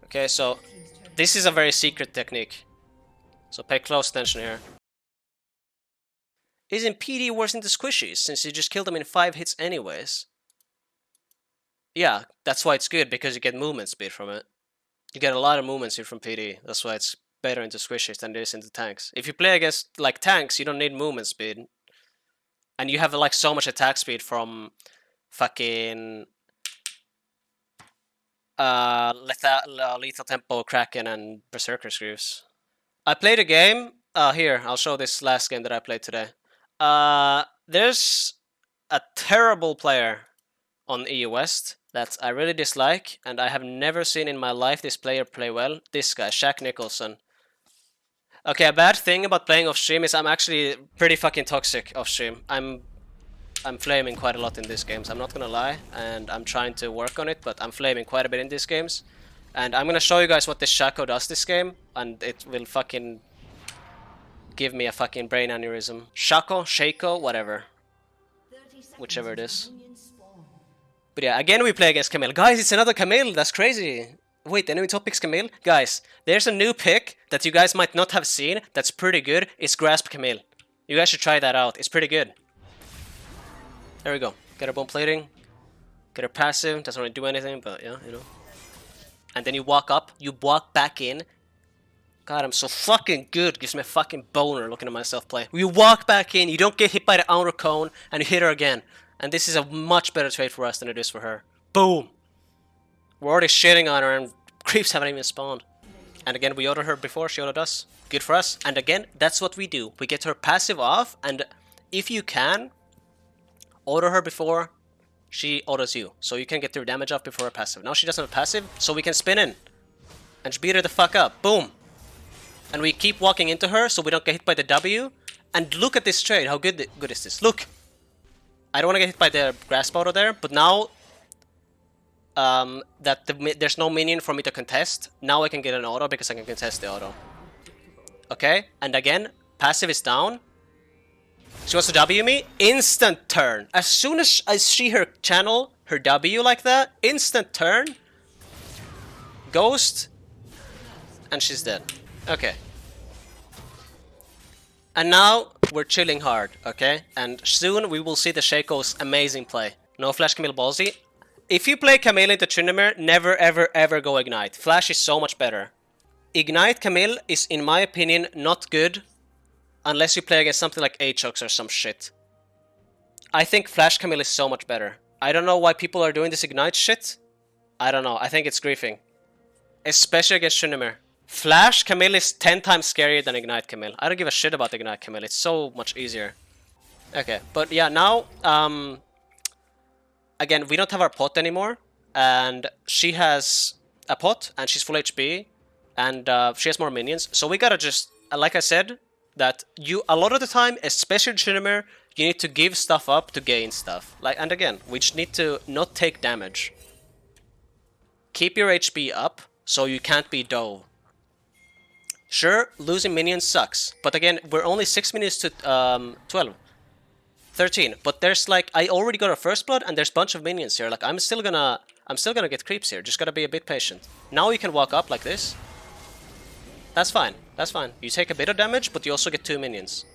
Okay, so this is a very secret technique. So pay close attention here. Isn't PD worse than the squishies, since you just killed them in 5 hits anyways? Yeah, that's why it's good, because you get movement speed from it. You get a lot of movement speed from PD, that's why it's better into squishies than it is into tanks. If you play against, like, tanks, you don't need movement speed. And you have, like, so much attack speed from fucking... Lethal Tempo, Kraken, and Berserker Screws. I played a game. Here, I'll show this last game that I played today. There's a terrible player on EU West that I really dislike, and I have never seen in my life this player play well. This guy, Shaq Nicholson. Okay, a bad thing about playing off stream is I'm actually pretty fucking toxic off stream. I'm flaming quite a lot in these games, I'm not gonna lie, and I'm trying to work on it, but I'm flaming quite a bit in these games. And I'm gonna show you guys what this Shaco does this game, and it will fucking give me a fucking brain aneurysm. Shaco, whatever. Whichever it is. But yeah, again we play against Camille. Guys, it's another Camille, that's crazy. Wait, enemy top picks Camille? Guys, there's a new pick that you guys might not have seen that's pretty good. It's Grasp Camille. You guys should try that out, it's pretty good. There we go. Get her bone plating. Get her passive. Doesn't really do anything, but yeah, you know. And then you walk up. You walk back in. God, I'm so fucking good. Gives me a fucking boner looking at myself play. You walk back in. You don't get hit by the outer cone. And you hit her again. And this is a much better trade for us than it is for her. Boom. We're already shitting on her and creeps haven't even spawned. And again, we autoed her before. She autoed us. Good for us. And again, that's what we do. We get her passive off. And if you can... auto her before she autos you, so you can get your damage off before her passive. Now she doesn't have passive, so we can spin in and just beat her the fuck up. Boom. And we keep walking into her so we don't get hit by the W. And look at this trade. How good is this? Look. I don't want to get hit by the grasp auto there, but now that there's no minion for me to contest, now I can get an auto because I can contest the auto. Okay, and again, passive is down. She wants to W me, instant turn. As soon as I see her channel, her W like that, instant turn, ghost, and she's dead. Okay. And now we're chilling hard, okay? And soon we will see the Shaco's amazing play. No Flash Camille Ballsy. If you play Camille into Tryndamere, never ever ever go Ignite. Flash is so much better. Ignite Camille is, in my opinion, not good. Unless you play against something like Aatrox or some shit. I think Flash Camille is so much better. I don't know why people are doing this Ignite shit. I don't know. I think it's griefing. Especially against Tryndamere. Flash Camille is 10 times scarier than Ignite Camille. I don't give a shit about Ignite Camille. It's so much easier. Okay, but yeah, now... again, we don't have our pot anymore. And she has a pot, and she's full HP. And she has more minions. So we gotta just... like I said... that you, a lot of the time, especially Tryndamere, you need to give stuff up to gain stuff. Like, and again, we just need to not take damage. Keep your HP up, so you can't be dove. Sure, losing minions sucks, but again, we're only 6 minutes to 12. 13, but there's like, I already got a first blood, and there's a bunch of minions here. Like, I'm still gonna get creeps here, just gotta be a bit patient. Now you can walk up like this. That's fine. That's fine. You take a bit of damage, but you also get 2 minions.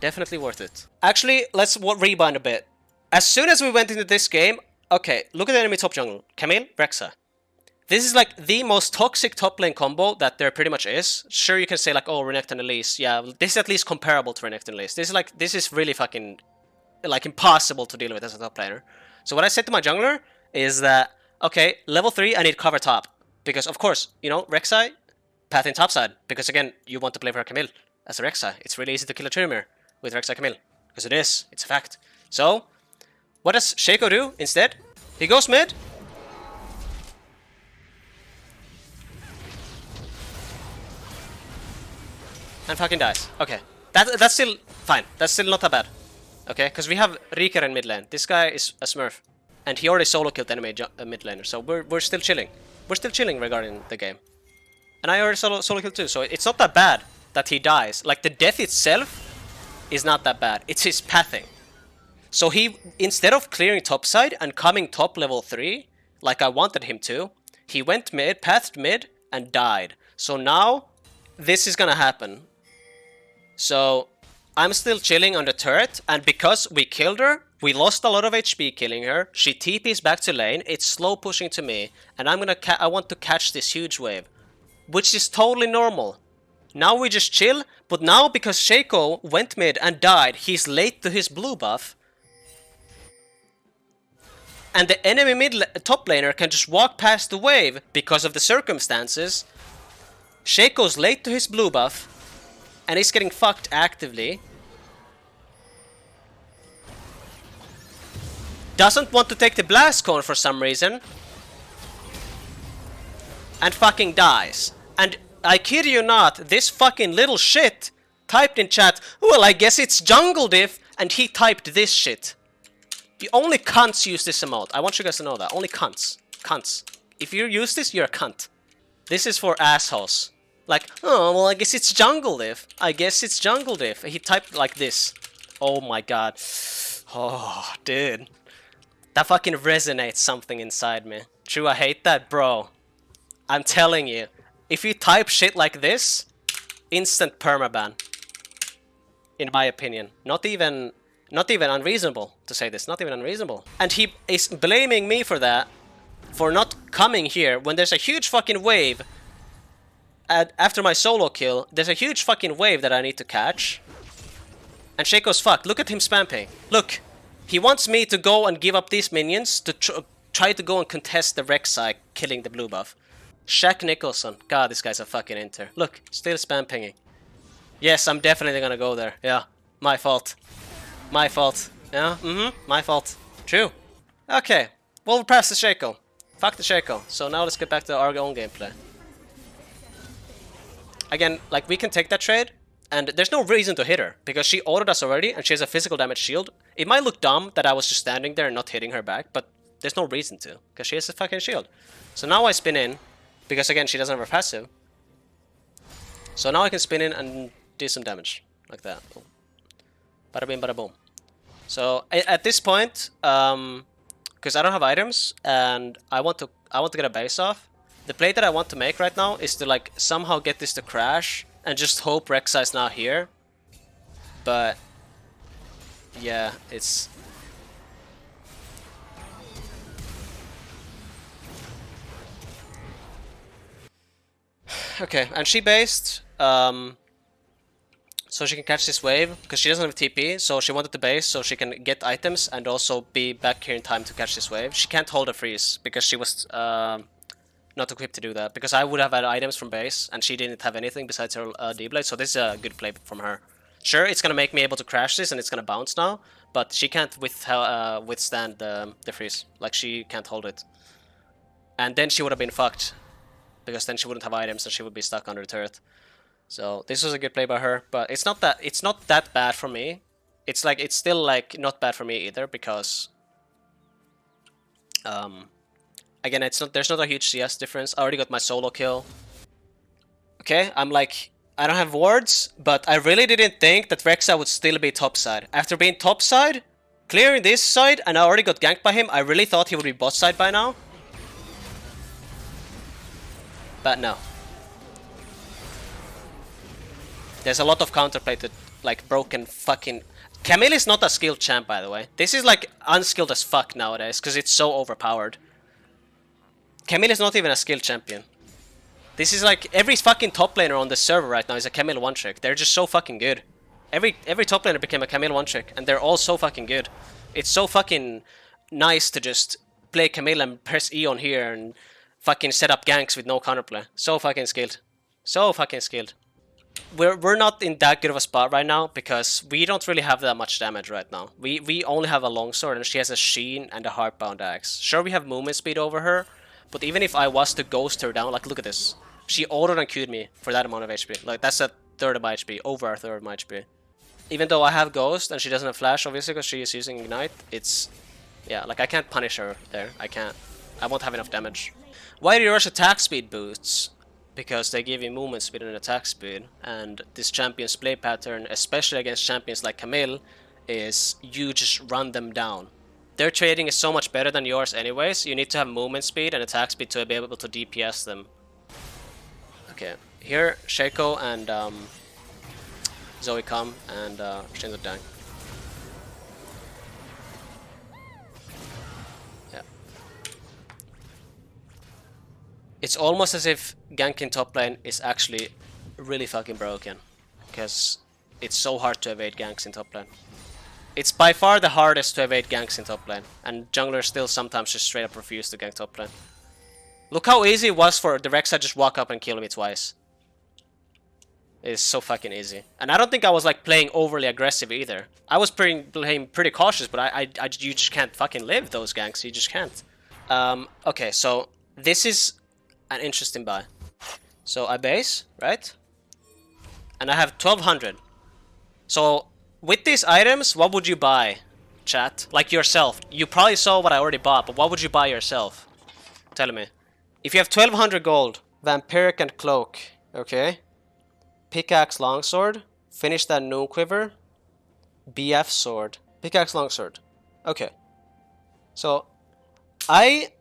Definitely worth it. Actually, let's rebind a bit. As soon as we went into this game... okay, look at the enemy top jungle. Camille, Rexa. This is like the most toxic top lane combo that there pretty much is. Sure, you can say like, oh, Renekton and Elise. Yeah, this is at least comparable to Renekton and Elise. This is really fucking... like, impossible to deal with as a top laner. So what I said to my jungler is that... okay, level 3, I need cover top. Because, of course, you know, Rek'Sai... path in topside, because again, you want to play for Camille as a Rek'Sai. It's really easy to kill a Tryndamere with Rek'Sai Camille, because it is. It's a fact. So, what does Shaco do instead? He goes mid. And fucking dies. Okay. That's still fine. That's still not that bad. Okay, because we have Rikar in mid lane. This guy is a smurf. And he already solo killed enemy mid laner, so we're still chilling. We're still chilling regarding the game. And I already solo killed too, so it's not that bad that he dies. Like, the death itself is not that bad. It's his pathing. So he, instead of clearing topside and coming top level 3, like I wanted him to, He went mid, pathed mid, and died. So now, this is gonna happen. So, I'm still chilling on the turret, and because we killed her, we lost a lot of HP killing her. She TP's back to lane, it's slow pushing to me, and I want to catch this huge wave. Which is totally normal. Now we just chill, but now because Shaco went mid and died, he's late to his blue buff. And the enemy top laner can just walk past the wave because of the circumstances. Shaco's late to his blue buff, and he's getting fucked actively. Doesn't want to take the blast cone for some reason. And fucking dies. And I kid you not, this fucking little shit typed in chat, well, I guess it's jungle diff, and he typed this shit. The only cunts use this emote. I want you guys to know that. Only cunts. Cunts. If you use this, you're a cunt. This is for assholes. Like, oh, well, I guess it's jungle diff. I guess it's jungle diff. He typed like this. Oh my god. Oh, dude. That fucking resonates something inside me. True, I hate that, bro. I'm telling you. If you type shit like this, instant permaban. In my opinion. Not even unreasonable to say this. Not even unreasonable. And he is blaming me for that. For not coming here when there's a huge fucking wave. After my solo kill, there's a huge fucking wave that I need to catch. And Shaco's fucked. Look at him spamming. Look. He wants me to go and give up these minions to try to go and contest the Rek'Sai killing the blue buff. Shaq Nicholson. God, this guy's a fucking inter. Look, still spam pinging. Yes, I'm definitely gonna go there. Yeah, my fault. My fault. Yeah, my fault. True. Okay, we'll pass the Shaco. Fuck the Shaco. So now let's get back to our own gameplay. Again, like, we can take that trade, and there's no reason to hit her, because she autoed us already, and she has a physical damage shield. It might look dumb that I was just standing there and not hitting her back, but there's no reason to, because she has a fucking shield. So now I spin in, because again, she doesn't have a passive. So now I can spin in and do some damage, like that. Boom. Bada bing, bada boom. So at this point, because I don't have items, and I want to get a base off, the play that I want to make right now is to like somehow get this to crash and just hope Rek'Sai's not here. But yeah, it's okay. And she based, so she can catch this wave because she doesn't have TP. So she wanted to base so she can get items and also be back here in time to catch this wave. She can't hold a freeze because she was not equipped to do that, because I would have had items from base and she didn't have anything besides her D-Blade, so this is a good play from her. Sure, it's gonna make me able to crash this and it's gonna bounce now, but she can't withstand the freeze. Like, she can't hold it. And then she would have been fucked, because then she wouldn't have items and she would be stuck under the turret. So this was a good play by her, but it's not that bad for me. It's still like not bad for me either, because again, there's not a huge CS difference. I already got my solo kill. Okay, I'm like, I don't have wards, but I really didn't think that Rek'Sai would still be topside. After being topside, clearing this side, and I already got ganked by him, I really thought he would be bot side by now. But no. There's a lot of counterplay to, like, broken fucking... Camille is not a skilled champ, by the way. This is, like, unskilled as fuck nowadays, because it's so overpowered. Camille is not even a skilled champion. This is like, every fucking top laner on the server right now is a Camille one-trick. They're just so fucking good. Every top laner became a Camille one-trick, and they're all so fucking good. It's so fucking nice to just play Camille and press E on here and fucking set up ganks with no counterplay. So fucking skilled. So fucking skilled. We're not in that good of a spot right now, because we don't really have that much damage right now. We only have a longsword, and she has a Sheen and a Heartbound axe. Sure, we have movement speed over her, but even if I was to ghost her down, like, look at this. She auto and Q'd me for that amount of HP. Like, that's a third of my HP, over a third of my HP. Even though I have ghost and she doesn't have flash, obviously, because she is using ignite, it's... yeah, like, I can't punish her there. I can't. I won't have enough damage. Why do you rush attack speed boosts? Because they give you movement speed and attack speed. And this champion's play pattern, especially against champions like Camille, is you just run them down. Their trading is so much better than yours anyways. You need to have movement speed and attack speed to be able to DPS them. Okay, here Shaco and Zoe come and Shinzo Dang. Yeah. It's almost as if ganking top lane is actually really fucking broken. Because it's so hard to evade ganks in top lane. It's by far the hardest to evade ganks in top lane. And junglers still sometimes just straight up refuse to gank top lane. Look how easy it was for the Rek'Sai to just walk up and kill me twice. It's so fucking easy. And I don't think I was like playing overly aggressive either. I was playing pretty cautious, but you just can't fucking live those ganks. You just can't. Okay, so this is an interesting buy. So I base, right? And I have 1200. So with these items, what would you buy, chat? Like yourself. You probably saw what I already bought, but what would you buy yourself? Tell me. If you have 1200 gold, Vampiric and Cloak, okay? Pickaxe Longsword, finish that Noon Quiver, BF Sword, Pickaxe Longsword. Okay. So, I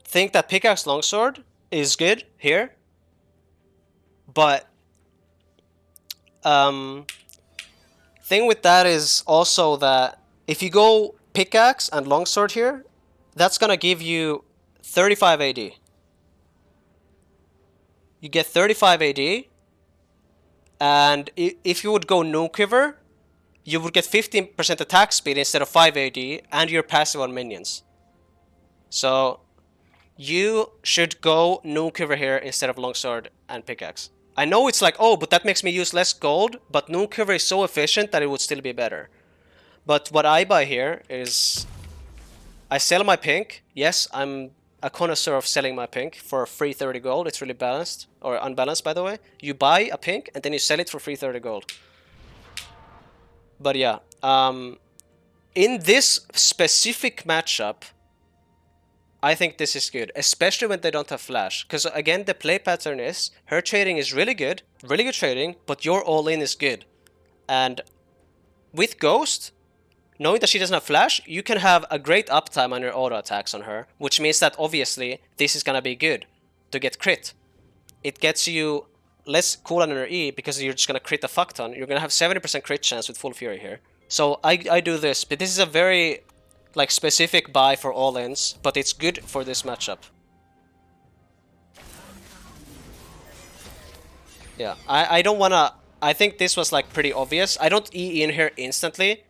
think that Pickaxe Longsword is good here, but thing with that is also that if you go Pickaxe and Longsword here, that's gonna give you 35 AD. You get 35 AD, and if you would go Noon Quiver, you would get 15% attack speed instead of 5 AD, and you're passive on minions. So, you should go Noon Quiver here instead of Longsword and Pickaxe. I know it's like, oh, but that makes me use less gold, but Noon Quiver is so efficient that it would still be better. But what I buy here is, I sell my pink. Yes, I'm a connoisseur of selling my pink for free 30 gold. It's really balanced, or unbalanced by the way. You buy a pink and then you sell it for free 30 gold. But yeah, in this specific matchup, I think this is good, especially when they don't have flash. Because again, the play pattern is, her trading is really good trading, but your all-in is good. And with Ghost, knowing that she doesn't have flash, you can have a great uptime on your auto attacks on her, which means that obviously this is gonna be good to get crit. It gets you less cooldown on your E because you're just gonna crit a fuck ton. You're gonna have 70% crit chance with Full Fury here. So I do this, but this is a very like specific buy for all-ins, but it's good for this matchup. Yeah, I don't wanna... I think this was like pretty obvious. I don't E in here instantly,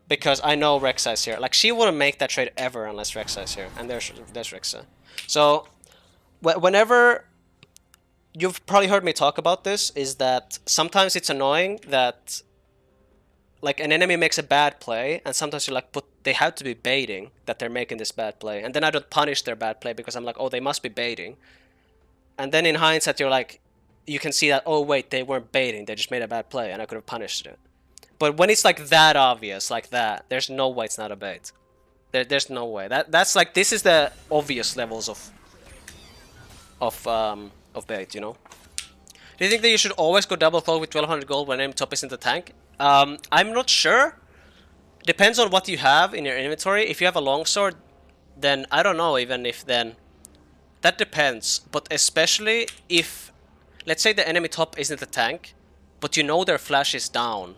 because I know Rek'Sai's here. Like, she wouldn't make that trade ever unless Rek'Sai's here. And there's Rek'Sai. So, whenever... You've probably heard me talk about this, is that sometimes it's annoying that like an enemy makes a bad play, and sometimes you're like, but they have to be baiting that they're making this bad play. And then I don't punish their bad play because I'm like, oh, they must be baiting. And then in hindsight, you're like, you can see that, oh wait, they weren't baiting, they just made a bad play and I could have punished it. But when it's like that obvious, like that, there's no way it's not a bait. There's no way. That's like, this is the obvious levels of bait, you know? Do you think that you should always go double cloak with 1200 gold when enemy top is in the tank? I'm not sure. Depends on what you have in your inventory. If you have a longsword, then I don't know even if then... That depends, but especially if... Let's say the enemy top isn't the tank, but you know their flash is down,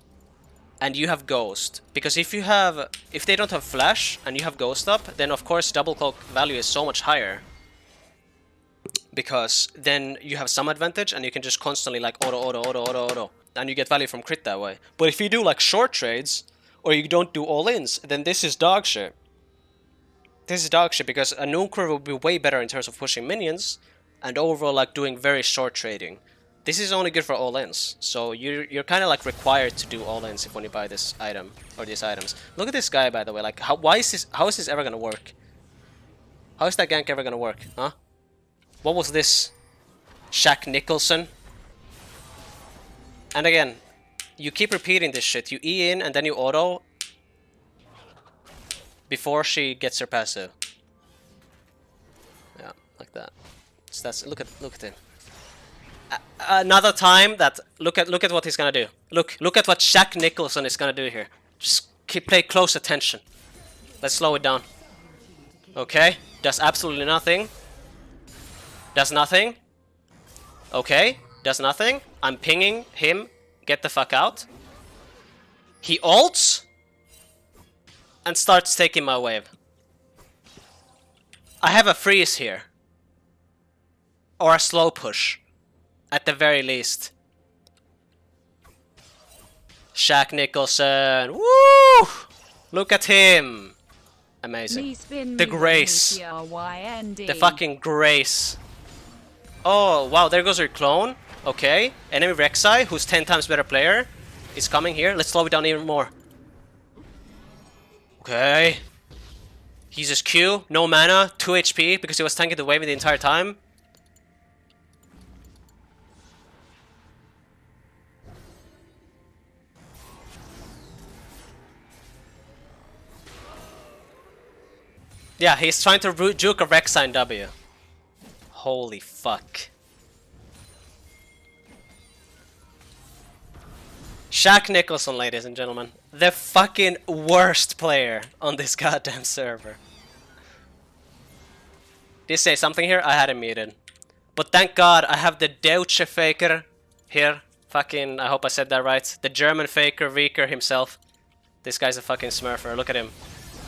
and you have ghost. Because if they don't have flash, and you have ghost up, then of course double cloak value is so much higher. Because then you have some advantage and you can just constantly like auto. And you get value from crit that way. But if you do like short trades, or you don't do all-ins, then this is dog shit. This is dog shit because a Noon Quiver will be way better in terms of pushing minions, and overall like doing very short trading. This is only good for all-ins. So you're kind of like required to do all-ins if when you buy this item, or these items. Look at this guy by the way, like how is this ever gonna work? How is that gank ever gonna work, huh? What was this? Shaq Nicholson? And again, you keep repeating this shit. You E in and then you auto before she gets her passive. Yeah, like that. So that's look at him. Another time that look at what he's gonna do. Look at what Shaq Nicholson is gonna do here. Just pay close attention. Let's slow it down. Okay, does absolutely nothing. Does nothing. Okay, does nothing. I'm pinging him. Get the fuck out. He ults and starts taking my wave. I have a freeze here. Or a slow push. At the very least. Shaq Nicholson. Woo! Look at him. Amazing. The grace. The fucking grace. Oh, wow, there goes your clone. Okay. Enemy Rek'Sai, who's 10 times better player, is coming here. Let's slow it down even more. Okay. He's his Q. No mana. 2 HP because he was tanking the wave the entire time. Yeah, he's trying to juke a Rek'Sai in W. Holy fuck. Shaq Nicholson, ladies and gentlemen. The fucking worst player on this goddamn server. Did you say something here? I had him muted. But thank God I have the Deutsche Faker here. Fucking, I hope I said that right. The German Faker, Reeker himself. This guy's a fucking smurfer, look at him.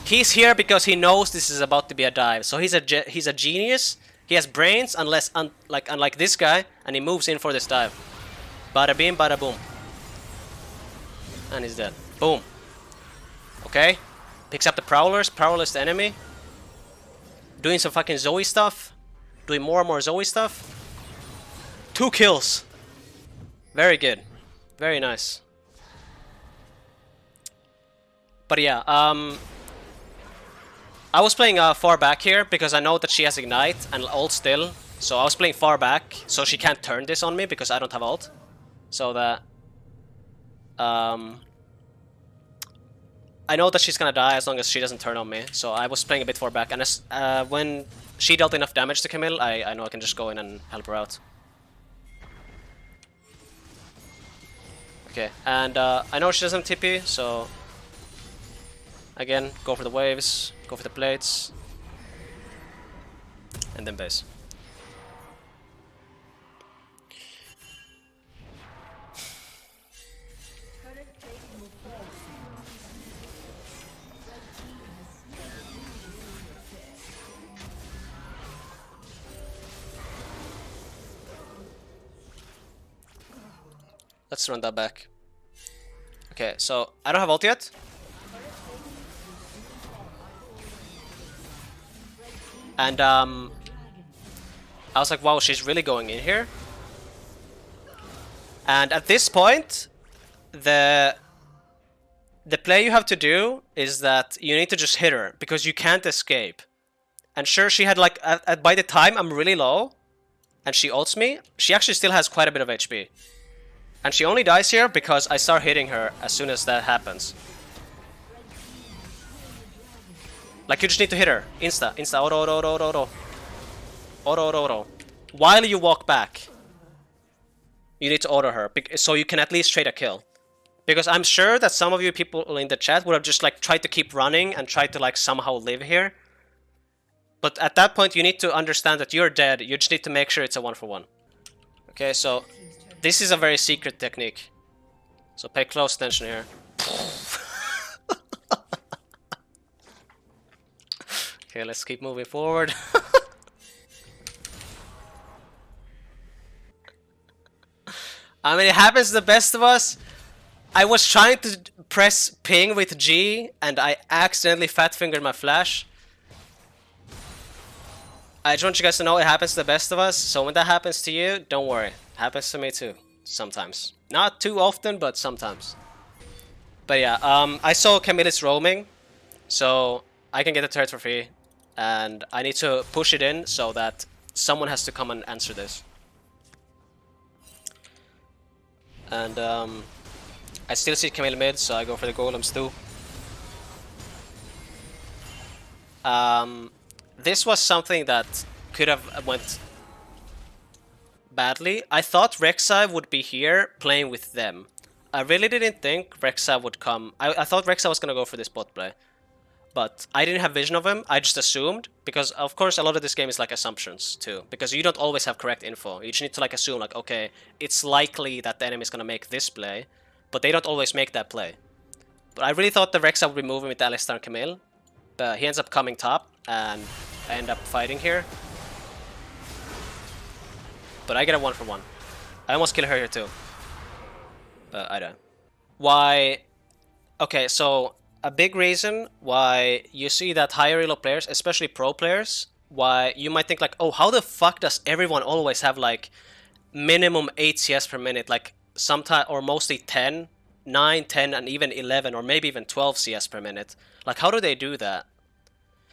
He's here because he knows this is about to be a dive. So he's a genius. He has brains, unlike this guy, and he moves in for this dive. Bada beam, bada boom. And he's dead. Boom. Okay. Picks up the Prowlers. Prowler's the enemy. Doing some fucking Zoe stuff. Doing more and more Zoe stuff. 2 kills. Very good. Very nice. But yeah, I was playing far back here because I know that she has Ignite and ult still. So I was playing far back so she can't turn this on me because I don't have ult. So that... I know that she's gonna die as long as she doesn't turn on me. So I was playing a bit far back. And when she dealt enough damage to Camille, I know I can just go in and help her out. Okay, and I know she doesn't have TP, so... Again, go for the waves, go for the plates, and then base. Let's run that back. Okay, so I don't have ult yet. And I was like, wow, she's really going in here. And at this point, the play you have to do is that you need to just hit her because you can't escape. And sure, she had like, by the time I'm really low and she ults me, she actually still has quite a bit of HP. And she only dies here because I start hitting her as soon as that happens. Like, you just need to hit her. Insta, auto. Auto. While you walk back, you need to auto her, so you can at least trade a kill. Because I'm sure that some of you people in the chat would have just like tried to keep running and tried to like somehow live here. But at that point, you need to understand that you're dead. You just need to make sure it's a 1-for-1. Okay, so this is a very secret technique. So pay close attention here. Okay, let's keep moving forward. I mean, it happens to the best of us. I was trying to press ping with G, and I accidentally fat fingered my flash. I just want you guys to know it happens to the best of us. So when that happens to you, don't worry. It happens to me too. Sometimes. Not too often, but sometimes. But yeah, I saw Camille's roaming, so I can get the turret for free. And I need to push it in so that someone has to come and answer this. And I still see Camille mid, so I go for the golems too. This was something that could have went badly. I thought Rek'Sai would be here playing with them. I really didn't think Rek'Sai would come. I thought Rek'Sai was gonna go for this bot play. but I didn't have vision of him. I just assumed, because of course a lot of this game is like assumptions too, because you don't always have correct info. You just need to like assume like, okay, it's likely that the enemy is gonna make this play, but they don't always make that play. But I really thought the Rek'Sai would be moving with Alistar and Camille, but he ends up coming top, and I end up fighting here. But I get a 1-for-1. I almost kill her here too, but I don't. Why? Okay, so a big reason why you see that higher elo players, especially pro players, why you might think like, oh, how the fuck does everyone always have like minimum 8 CS per minute, like sometimes or mostly 10, 9, 10, and even 11, or maybe even 12 CS per minute. Like, how do they do that?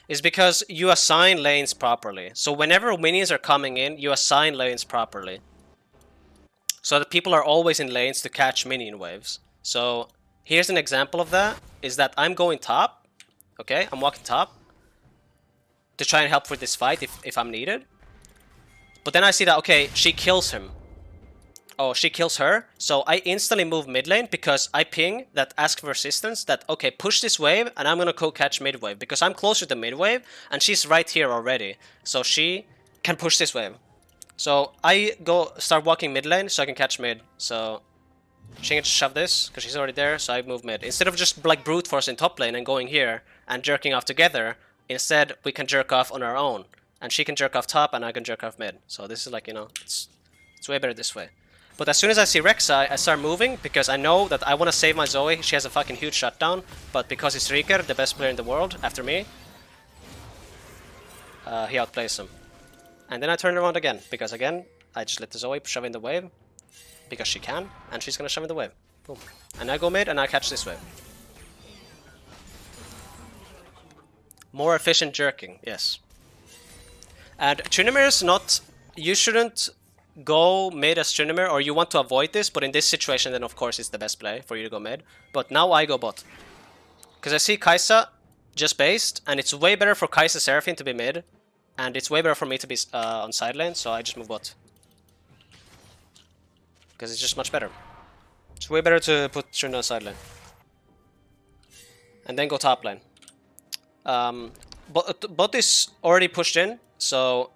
Is because you assign lanes properly. So whenever minions are coming in, you assign lanes properly. So that people are always in lanes to catch minion waves. So here's an example of that, is that I'm going top, okay? I'm walking top to try and help with this fight if I'm needed. But then I see that, okay, she kills him. Oh, she kills her. So I instantly move mid lane because I ping that ask for assistance that, okay, push this wave and I'm gonna co-catch mid wave because I'm closer to mid wave and she's right here already. So she can push this wave. So I go start walking mid lane so I can catch mid. So she can just shove this because she's already there, so I move mid. Instead of just like brute force in top lane and going here and jerking off together, instead we can jerk off on our own. And she can jerk off top and I can jerk off mid. So this is like, you know, it's way better this way. But as soon as I see Rek'Sai, I start moving because I know that I want to save my Zoe. She has a fucking huge shutdown, but because it's Rieker, the best player in the world, after me, he outplays him. And then I turn around again, because again, I just let the Zoe shove in the wave, because she can, and she's gonna shove in the wave. Boom. And I go mid and I catch this wave. More efficient jerking, yes. And Tryndamere is not... You shouldn't go mid as Tryndamere, or you want to avoid this, but in this situation then of course it's the best play for you to go mid. But now I go bot. Because I see Kai'Sa just based, and it's way better for Kai'Sa Seraphine to be mid, and it's way better for me to be on side lane, so I just move bot. Because it's just much better. It's way better to put Tryndamere on side lane. And then go top lane. Bot is already pushed in, so...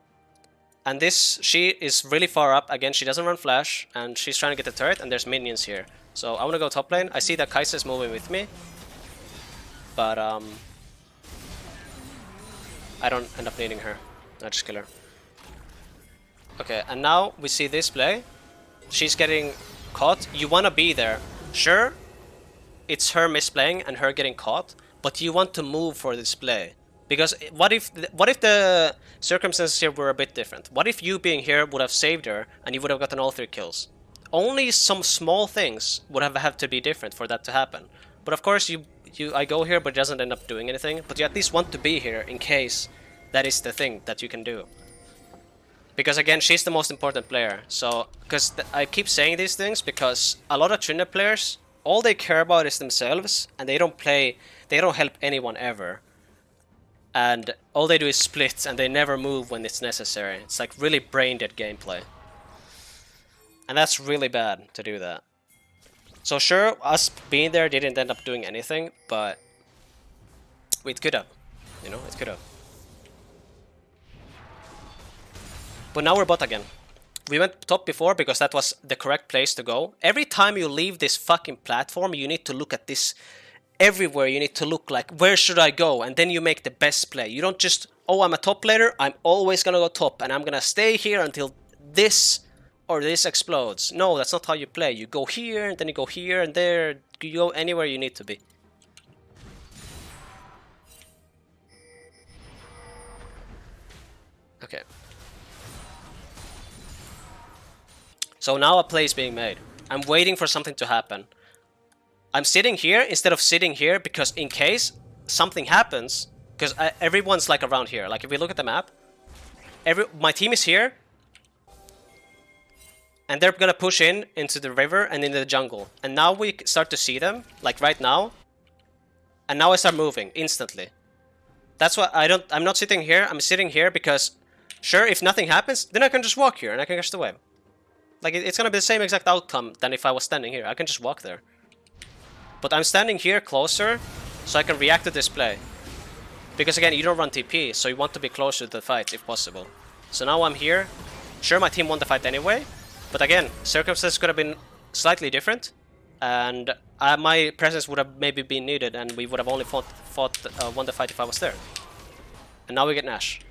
And this, she is really far up. Again, she doesn't run flash, and she's trying to get the turret, and there's minions here. So I want to go top lane. I see that Kai'Sa is moving with me. But, I don't end up needing her. I just kill her. Okay, and now we see this play. She's getting caught. You want to be there. Sure, it's her misplaying and her getting caught, but you want to move for this play. Because what if the circumstances here were a bit different? What if you being here would have saved her and you would have gotten all 3 kills? Only some small things would have had to be different for that to happen. But of course I go here but it doesn't end up doing anything. But you at least want to be here in case that is the thing that you can do. Because again, she's the most important player. So, because I keep saying these things because a lot of Tryndamere players, all they care about is themselves and they don't help anyone ever. And all they do is split, and they never move when it's necessary. It's like really brain-dead gameplay. And that's really bad to do that. So sure, us being there didn't end up doing anything, but... it could have. You know, it could have. But now we're bot again. We went top before because that was the correct place to go. Every time you leave this fucking platform, you need to look at this... Everywhere you need to look like, where should I go? And then you make the best play. You don't just, oh, I'm a top laner, I'm always gonna go top, and I'm gonna stay here until this or this explodes. No, that's not how you play. You go here, and then you go here and there. You go anywhere you need to be. Okay. So now a play is being made. I'm waiting for something to happen. I'm sitting here instead of sitting here because in case something happens, because everyone's like around here. Like if we look at the map, my team is here, and they're gonna push into the river and in the jungle. And now we start to see them, like right now. And now I start moving instantly. That's why I'm not sitting here. I'm sitting here because, sure, if nothing happens, then I can just walk here and I can catch the wave. Like it's gonna be the same exact outcome than if I was standing here. I can just walk there. But I'm standing here closer, so I can react to this play. Because again, you don't run TP, so you want to be closer to the fight if possible. So now I'm here. Sure, my team won the fight anyway, but again, circumstances could have been slightly different, and my presence would have maybe been needed, and we would have only won the fight if I was there. And now we get Nash.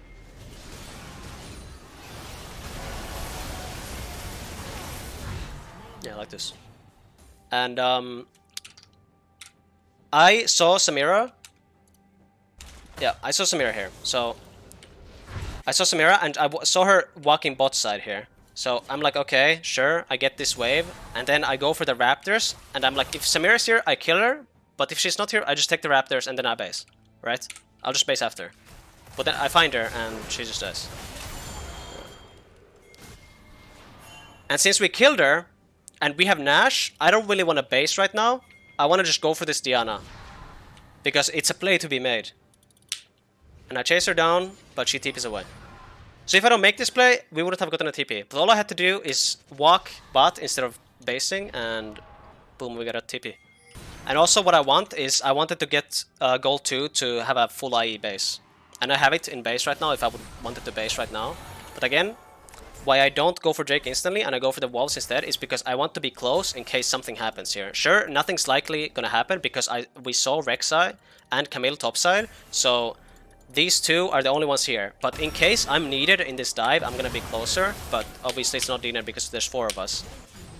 Yeah, like this. And I saw Samira. Yeah, I saw Samira here. So I saw Samira and I saw her walking bot side here. So I'm like, okay, sure, I get this wave. And then I go for the Raptors. And I'm like, if Samira's here, I kill her. But if she's not here, I just take the Raptors and then I base. Right? I'll just base after. But then I find her and she just dies. And since we killed her, and we have Nash, I don't really want to base right now. I want to just go for this Diana. Because it's a play to be made. And I chase her down, but she TPs away. So if I don't make this play, we wouldn't have gotten a TP. But all I had to do is walk bot instead of basing, and boom, we got a TP. And also what I want is, I wanted to get gold 2 to have a full IE base. And I have it in base right now if I would wanted to base right now. But again, why I don't go for Drake instantly and I go for the Wolves instead is because I want to be close in case something happens here. Sure, nothing's likely gonna happen because we saw Rek'Sai and Camille topside, so these two are the only ones here. But in case I'm needed in this dive, I'm gonna be closer, but obviously it's not needed because there's 4 of us.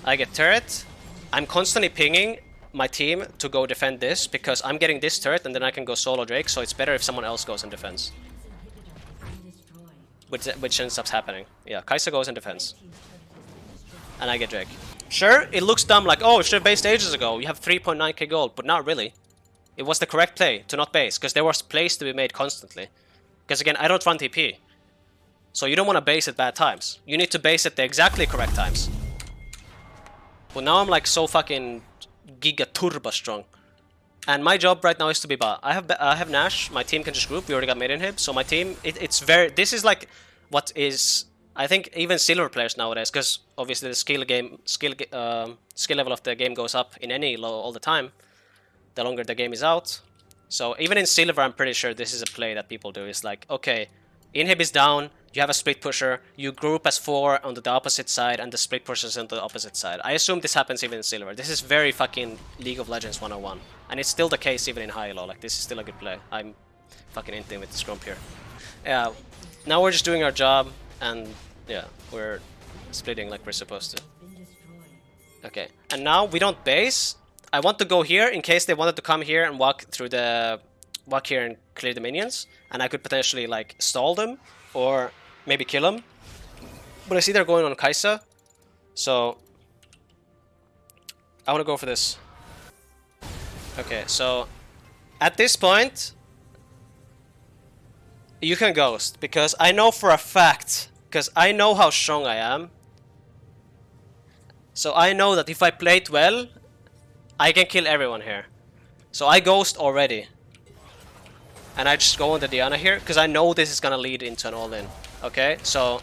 I get turret. I'm constantly pinging my team to go defend this because I'm getting this turret and then I can go solo Drake, so it's better if someone else goes in defense. Which ends up happening. Yeah, Kai'Sa goes in defense. And I get Drake. Sure, it looks dumb like, oh, should have based ages ago. You have 3.9k gold, but not really. It was the correct play to not base, because there was plays to be made constantly. Because again, I don't run TP. So you don't want to base at bad times. You need to base at the exactly correct times. But now I'm like so fucking giga turbo strong. And my job right now is to be bot. I have Nash, my team can just group, we already got mid inhib, so my team, it's very, this is like what is, I think even silver players nowadays, because obviously the skill level of the game goes up in any low all the time, the longer the game is out. So even in silver, I'm pretty sure this is a play that people do. It's like, okay, inhib is down, you have a split pusher, you group as 4 on the opposite side, and the split pushers on the opposite side. I assume this happens even in silver. This is very fucking League of Legends 101. And it's still the case even in high low. Like, this is still a good play. I'm fucking inting with the Scrump here. Yeah, now we're just doing our job, and yeah, we're splitting like we're supposed to. Okay, and now we don't base. I want to go here in case they wanted to come here and walk here and clear the minions, and I could potentially like stall them or maybe kill them. But I see they're going on Kai'Sa, so I want to go for this. Okay, so at this point you can ghost, because I know for a fact, because I know how strong I am. So I know that if I play it well, I can kill everyone here. So I ghost already. And I just go on the Diana here, because I know this is gonna lead into an all-in. Okay, so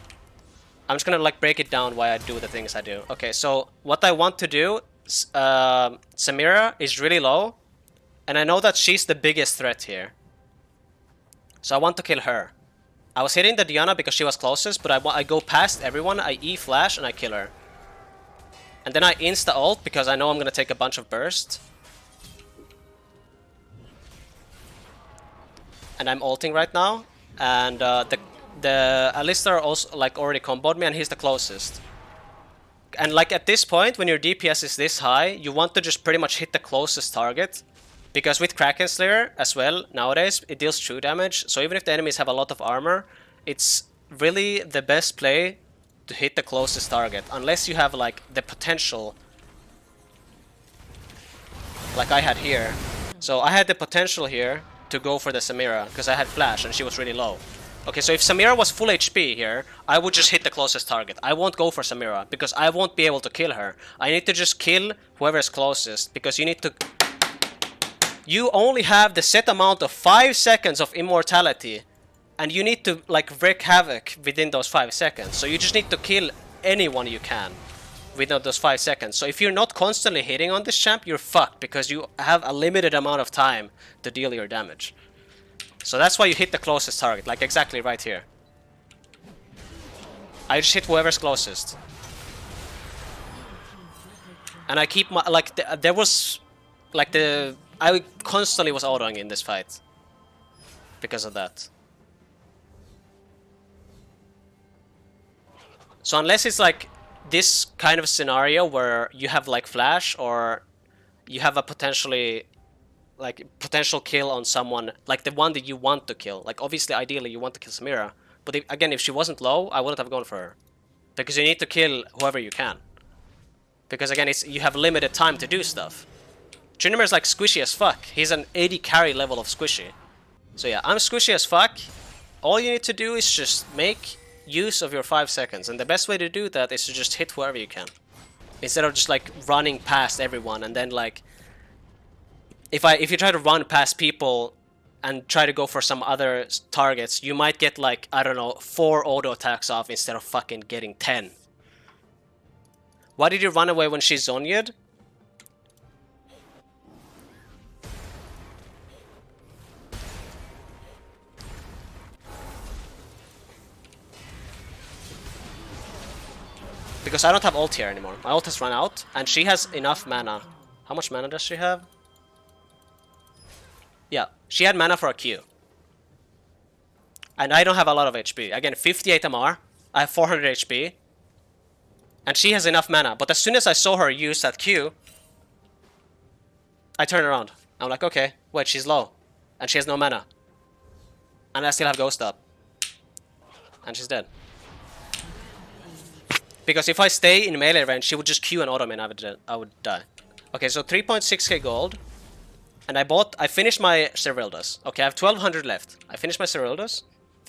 I'm just gonna like break it down why I do the things I do. Okay, so what I want to do, Samira is really low, and I know that she's the biggest threat here. So I want to kill her. I was hitting the Diana because she was closest, but I go past everyone, I E flash, and I kill her. And then I insta ult because I know I'm gonna take a bunch of burst. And I'm ulting right now, and the Alistar also like already comboed me, and he's the closest. And like at this point, when your DPS is this high, you want to just pretty much hit the closest target, because with Kraken Slayer as well nowadays, it deals true damage. So even if the enemies have a lot of armor, it's really the best play to hit the closest target, unless you have like the potential, like I had here. So I had the potential here to go for the Samira, because I had flash and she was really low. Okay, so if Samira was full HP here, I would just hit the closest target. I won't go for Samira, because I won't be able to kill her. I need to just kill whoever is closest, because you need to... You only have the set amount of 5 seconds of immortality, and you need to like wreak havoc within those 5 seconds. So you just need to kill anyone you can within those 5 seconds. So if you're not constantly hitting on this champ, you're fucked, because you have a limited amount of time to deal your damage. So that's why you hit the closest target, like exactly right here. I just hit whoever's closest. And I keep my, like, there was, like I constantly was autoing in this fight. Because of that. So unless it's like this kind of scenario where you have like flash or you have a potential kill on someone, like the one that you want to kill. Like obviously, ideally, you want to kill Samira. But if she wasn't low, I wouldn't have gone for her. Because you need to kill whoever you can. Because again, you have limited time to do stuff. Tryndamere is like squishy as fuck. He's an 80 carry level of squishy. So yeah, I'm squishy as fuck. All you need to do is just make use of your 5 seconds. And the best way to do that is to just hit whoever you can. Instead of just like running past everyone and then like... If you try to run past people and try to go for some other targets, you might get like, I don't know, 4 auto attacks off instead of fucking getting 10. Why did you run away when she Zhonya'd? Because I don't have ult here anymore. My ult has run out, and she has enough mana. How much mana does she have? Yeah, she had mana for a Q. And I don't have a lot of HP. Again, 58 MR. I have 400 HP. And she has enough mana. But as soon as I saw her use that Q, I turned around. I'm like, okay, wait, she's low. And she has no mana. And I still have Ghost up. And she's dead. Because if I stay in melee range, she would just Q and auto me and I would die. Okay, so 3.6k gold. And I finished my Serildas. Okay, I have 1200 left. I finished my Serildas.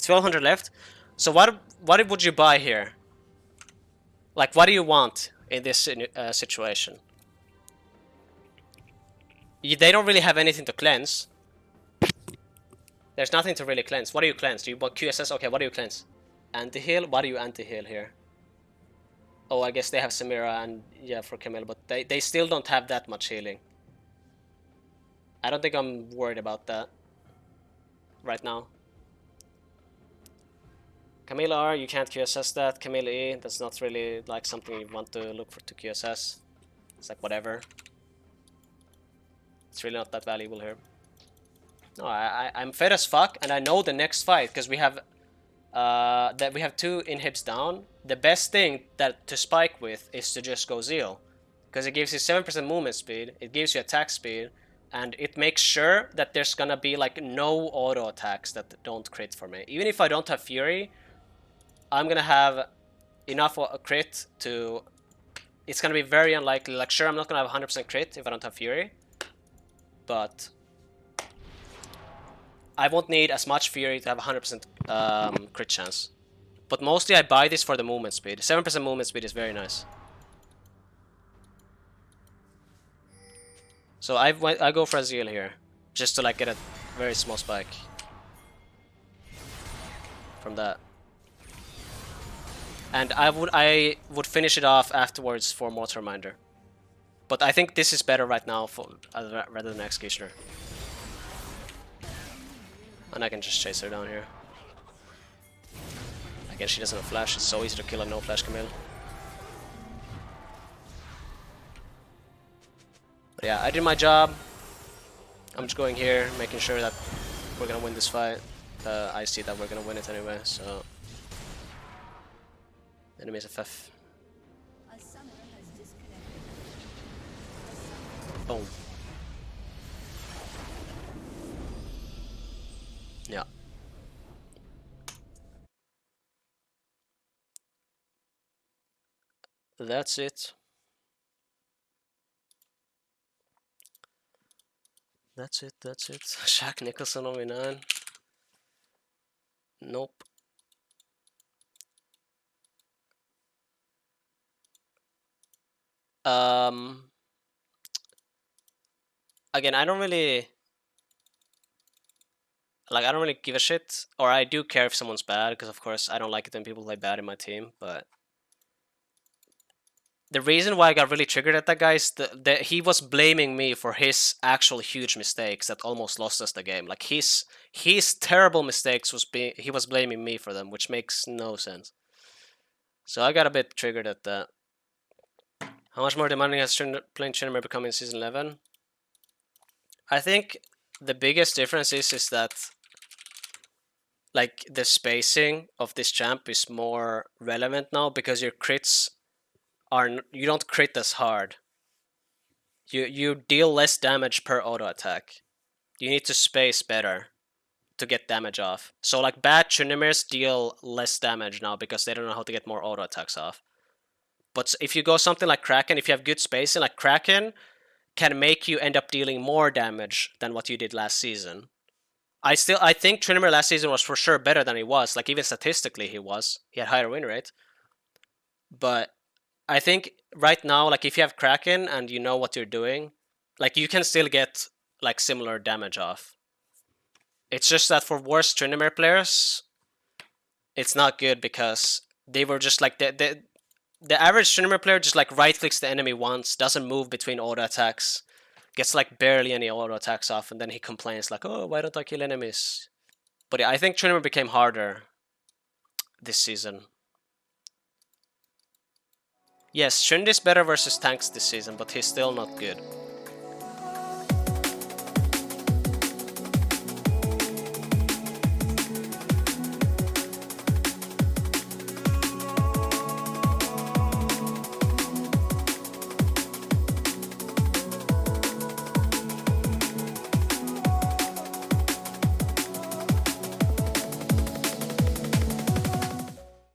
1200 left. So what would you buy here? Like, what do you want in this situation? They don't really have anything to cleanse. There's nothing to really cleanse. What do you cleanse? Do you want QSS? Okay, what do you cleanse? Anti-heal? What do you anti-heal here? Oh, I guess they have Samira and, yeah, for Camille, but they still don't have that much healing. I don't think I'm worried about that right now. Camille R, you can't QSS that. Camille E, that's not really like something you want to look for to QSS. It's like whatever. It's really not that valuable here. No, I'm fed as fuck, and I know the next fight because we have 2 inhibs down. The best thing to spike with is to just go Zeal, because it gives you 7% movement speed, it gives you attack speed, and it makes sure that there's gonna be like no auto attacks that don't crit for me. Even if I don't have Fury, I'm gonna have enough a crit to... It's gonna be very unlikely. Like, sure, I'm not gonna have 100% crit if I don't have Fury, but I won't need as much Fury to have 100% crit chance. But mostly I buy this for the movement speed. 7% movement speed is very nice. So I go for a Zeal here, just to like get a very small spike from that. And I would finish it off afterwards for Mortar Reminder. But I think this is better right now for rather than Executioner. And I can just chase her down here. Again, she doesn't have flash. It's so easy to kill a no flash Camille. But yeah, I did my job. I'm just going here, making sure that we're gonna win this fight. I see that we're gonna win it anyway, so... Enemies FF. Boom. Yeah. That's it. That's it. Shaq Nicholson on V9. Nope. Again, I don't really... Like, I don't really give a shit. Or I do care if someone's bad, because of course I don't like it when people play bad in my team, but... the reason why I got really triggered at that guy is that he was blaming me for his actual huge mistakes that almost lost us the game. Like his terrible mistakes he was blaming me for them, which makes no sense. So I got a bit triggered at that. How much more demanding has playing Tryndamere become in Season 11? I think the biggest difference is that like the spacing of this champ is more relevant now because your crits you don't crit as hard. You deal less damage per auto attack. You need to space better to get damage off. So like bad Tryndameres deal less damage now because they don't know how to get more auto attacks off. But if you go something like Kraken, if you have good spacing, like Kraken can make you end up dealing more damage than what you did last season. I think Tryndamere last season was for sure better than he was. Like even statistically he was. He had higher win rate. But I think right now, like if you have Kraken and you know what you're doing, like you can still get like similar damage off. It's just that for worse Tryndamere players, it's not good because they were just like the average Tryndamere player just like right clicks the enemy once, doesn't move between auto attacks, gets like barely any auto attacks off, and then he complains like, "Oh, why don't I kill enemies?" But yeah, I think Tryndamere became harder this season. Yes, Trynd is better versus tanks this season, but he's still not good.